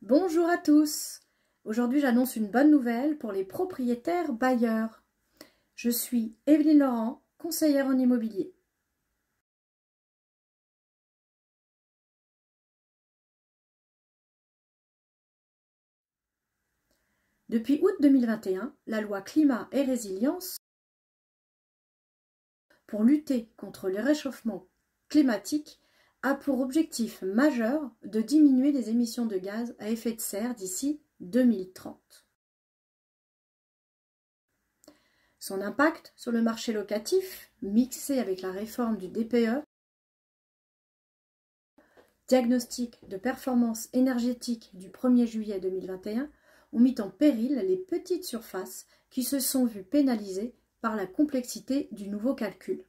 Bonjour à tous. Aujourd'hui, j'annonce une bonne nouvelle pour les propriétaires bailleurs. Je suis Evelyne Laurent, conseillère en immobilier. Depuis août 2021, la loi Climat et Résilience pour lutter contre le réchauffement climatique a pour objectif majeur de diminuer les émissions de gaz à effet de serre d'ici 2030. Son impact sur le marché locatif, mixé avec la réforme du DPE, diagnostic de performance énergétique du 1er juillet 2021, ont mis en péril les petites surfaces qui se sont vues pénalisées par la complexité du nouveau calcul.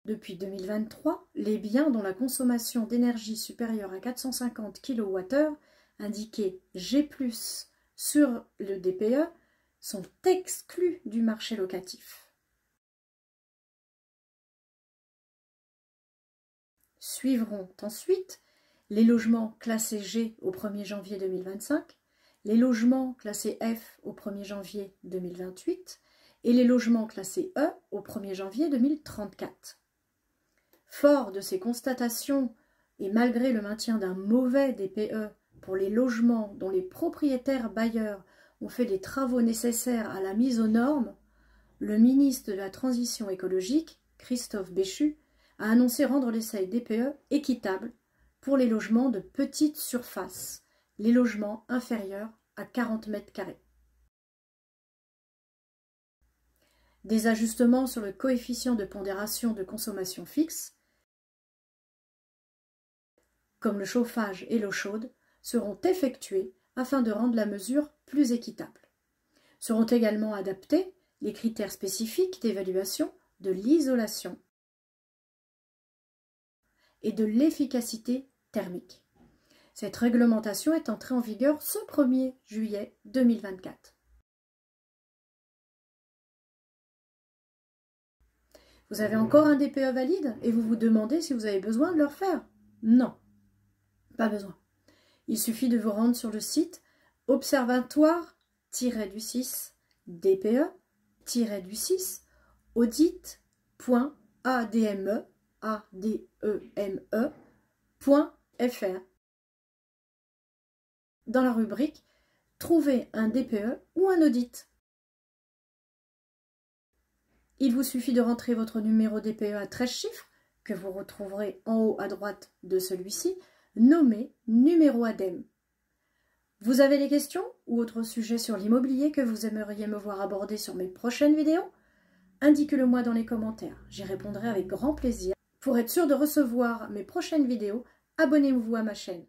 Depuis 2023, les biens dont la consommation d'énergie supérieure à 450 kWh, indiqués G+, sur le DPE, sont exclus du marché locatif. Suivront ensuite les logements classés G au 1er janvier 2025, les logements classés F au 1er janvier 2028 et les logements classés E au 1er janvier 2034. Fort de ces constatations et malgré le maintien d'un mauvais DPE pour les logements dont les propriétaires bailleurs ont fait des travaux nécessaires à la mise aux normes, le ministre de la Transition écologique, Christophe Béchu, a annoncé rendre les seuils DPE équitables pour les logements de petite surface, les logements inférieurs à 40 mètres carrés. Des ajustements sur le coefficient de pondération de consommation fixe, comme le chauffage et l'eau chaude, seront effectués afin de rendre la mesure plus équitable. Seront également adaptés les critères spécifiques d'évaluation de l'isolation et de l'efficacité thermique. Cette réglementation est entrée en vigueur ce 1er juillet 2024. Vous avez encore un DPE valide et vous vous demandez si vous avez besoin de le refaire? Non, pas besoin. Il suffit de vous rendre sur le site observatoire-du-6 DPE-du-6 audit.ademe.fr dans la rubrique « Trouver un DPE ou un audit ». Il vous suffit de rentrer votre numéro DPE à 13 chiffres, que vous retrouverez en haut à droite de celui-ci, nommé numéro ADEME. Vous avez des questions ou autres sujets sur l'immobilier que vous aimeriez me voir aborder sur mes prochaines vidéos? Indiquez-le-moi dans les commentaires, j'y répondrai avec grand plaisir. Pour être sûr de recevoir mes prochaines vidéos, abonnez-vous à ma chaîne.